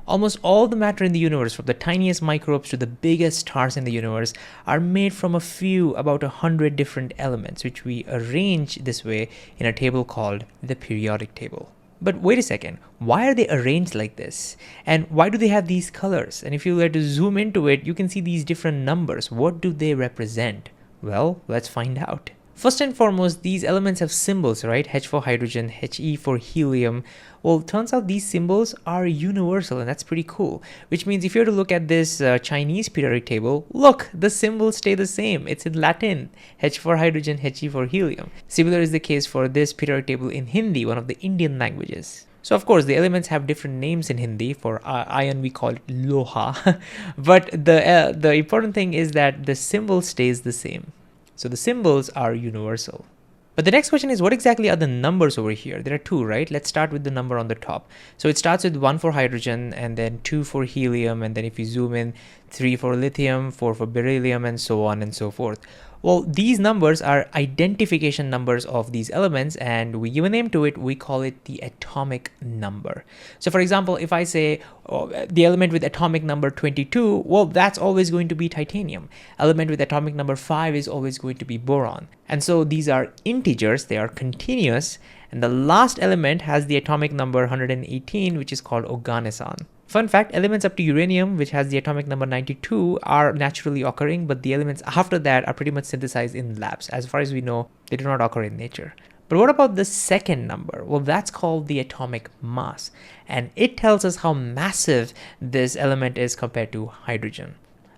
Almost all the matter in the universe, from the tiniest microbes to the biggest stars in the universe, are made from a few, about 100 different elements, which we arrange this way in a table called the periodic table. But wait a second, why are they arranged like this? And why do they have these colors? And if you were to zoom into it, you can see these different numbers. What do they represent? Well, let's find out. First and foremost, these elements have symbols, right? H for hydrogen, He for helium. Well, turns out these symbols are universal, and that's pretty cool. Which means if you were to look at this Chinese periodic table, look, the symbols stay the same. It's in Latin, H for hydrogen, He for helium. Similar is the case for this periodic table in Hindi, one of the Indian languages. So of course, the elements have different names in Hindi. For iron, we call it loha. But the important thing is that the symbol stays the same. So the symbols are universal. But the next question is, what exactly are the numbers over here? There are two, right? Let's start with the number on the top. So it starts with 1 for hydrogen, and then 2 for helium, and then if you zoom in, 3 for lithium, 4 for beryllium, and so on and so forth. Well, these numbers are identification numbers of these elements, and we give a name to it. We call it the atomic number. So for example, if I say the element with atomic number 22, well, that's always going to be titanium. Element with atomic number 5 is always going to be boron. And so these are integers, they are continuous, and the last element has the atomic number 118, which is called organoson. Fun fact, elements up to uranium, which has the atomic number 92, are naturally occurring, but the elements after that are pretty much synthesized in labs. As far as we know, they do not occur in nature. But what about the second number? Well, that's called the atomic mass, and it tells us how massive this element is compared to hydrogen.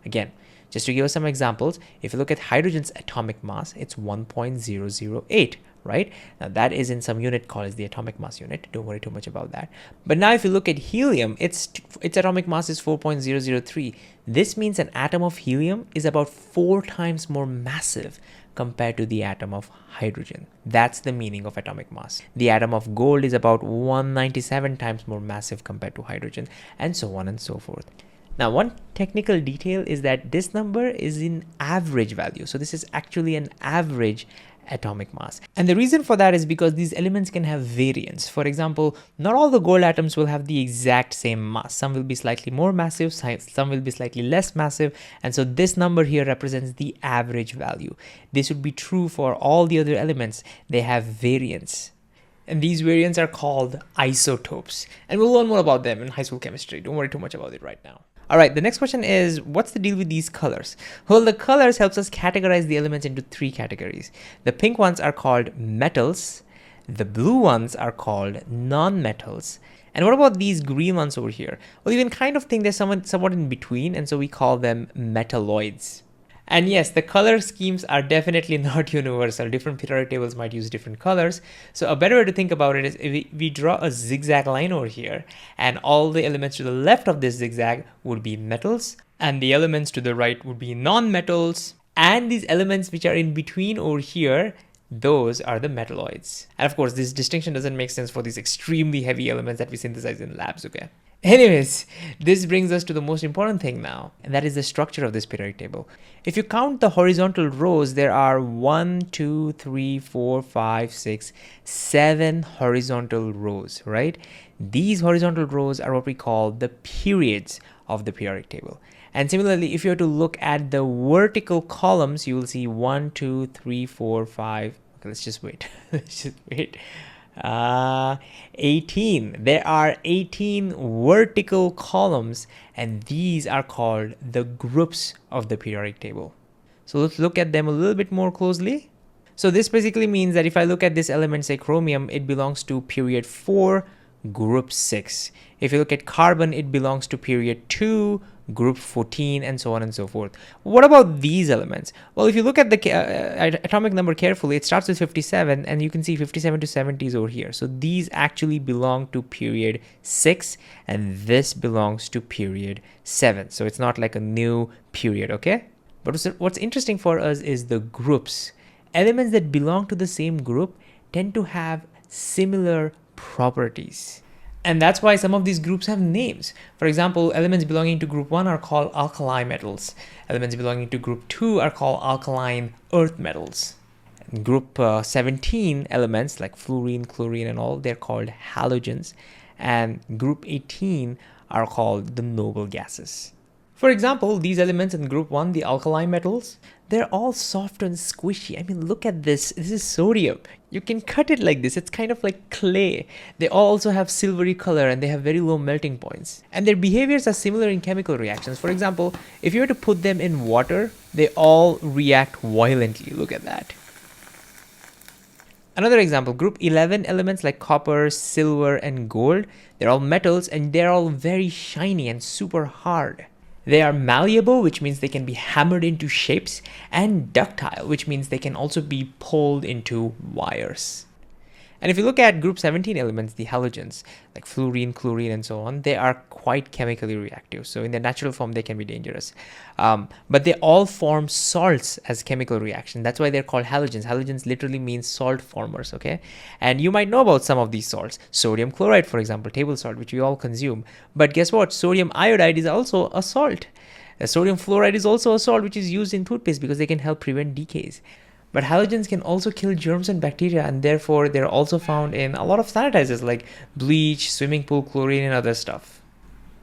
Again, just to give us some examples, if you look at hydrogen's atomic mass, it's 1.008. Right? Now that is in some unit called as the atomic mass unit. Don't worry too much about that. But now if you look at helium, its atomic mass is 4.003. This means an atom of helium is about 4 times more massive compared to the atom of hydrogen. That's the meaning of atomic mass. The atom of gold is about 197 times more massive compared to hydrogen, and so on and so forth. Now, one technical detail is that this number is in average value. So this is actually an average atomic mass. And the reason for that is because these elements can have variance. For example, not all the gold atoms will have the exact same mass. Some will be slightly more massive, some will be slightly less massive. And so this number here represents the average value. This would be true for all the other elements. They have variance. And these variants are called isotopes. And we'll learn more about them in high school chemistry. Don't worry too much about it right now. All right, the next question is, what's the deal with these colors? Well, the colors helps us categorize the elements into 3 categories. The pink ones are called metals. The blue ones are called nonmetals. And what about these green ones over here? Well, you can kind of think they're somewhat in between, and so we call them metalloids. And yes, the color schemes are definitely not universal. Different periodic tables might use different colors. So a better way to think about it is if we draw a zigzag line over here, and all the elements to the left of this zigzag would be metals, and the elements to the right would be non-metals, and these elements which are in between over here, those are the metalloids. And of course, this distinction doesn't make sense for these extremely heavy elements that we synthesize in labs, okay? Anyways, this brings us to the most important thing now, and that is the structure of this periodic table. If you count the horizontal rows, there are 1, 2, 3, 4, 5, 6, 7 horizontal rows, right? These horizontal rows are what we call the periods of the periodic table. And similarly, if you were to look at the vertical columns, you will see 1, 2, 3, 4, 5. Okay, let's just wait. Let's just wait. 18. There are 18 vertical columns, and these are called the groups of the periodic table. So let's look at them a little bit more closely. So this basically means that if I look at this element, say chromium, it belongs to period 4, group 6. If you look at carbon, it belongs to period 2, group 14, and so on and so forth. What about these elements? Well, if you look at the atomic number carefully, it starts with 57, and you can see 57 to 70 is over here. So these actually belong to period 6, and this belongs to period 7. So it's not like a new period, okay? But what's interesting for us is the groups. Elements that belong to the same group tend to have similar properties. And that's why some of these groups have names. For example, elements belonging to group 1 are called alkali metals. Elements belonging to group 2 are called alkaline earth metals. Group 17 elements like fluorine, chlorine, and all, they're called halogens. And group 18 are called the noble gases. For example, these elements in group 1, the alkali metals, they're all soft and squishy. I mean, look at this. This is sodium. You can cut it like this. It's kind of like clay. They all also have silvery color and they have very low melting points. And their behaviors are similar in chemical reactions. For example, if you were to put them in water, they all react violently. Look at that. Another example, group 11 elements like copper, silver, and gold, they're all metals and they're all very shiny and super hard. They are malleable, which means they can be hammered into shapes, and ductile, which means they can also be pulled into wires. And if you look at group 17 elements, the halogens, like fluorine, chlorine, and so on, they are quite chemically reactive. So in their natural form, they can be dangerous. But they all form salts as chemical reaction. That's why they're called halogens. Halogens literally means salt formers, okay? And you might know about some of these salts. Sodium chloride, for example, table salt, which we all consume. But guess what? Sodium iodide is also a salt. Sodium fluoride is also a salt, which is used in toothpaste because they can help prevent decays. But halogens can also kill germs and bacteria, and therefore they're also found in a lot of sanitizers like bleach, swimming pool chlorine, and other stuff.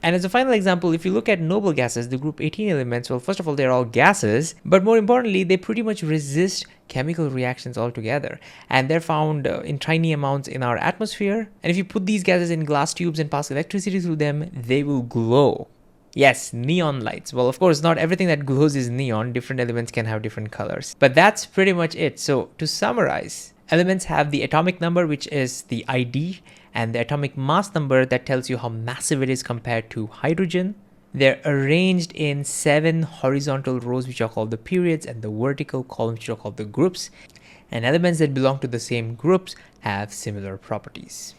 And as a final example, if you look at noble gases, the group 18 elements, well, first of all, they're all gases, but more importantly, they pretty much resist chemical reactions altogether. And they're found in tiny amounts in our atmosphere. And if you put these gases in glass tubes and pass electricity through them, they will glow. Yes, neon lights. Well, of course, not everything that glows is neon. Different elements can have different colors. But that's pretty much it. So to summarize, elements have the atomic number, which is the ID, and the atomic mass number that tells you how massive it is compared to hydrogen. They're arranged in 7 horizontal rows, which are called the periods, and the vertical columns, which are called the groups. And elements that belong to the same groups have similar properties.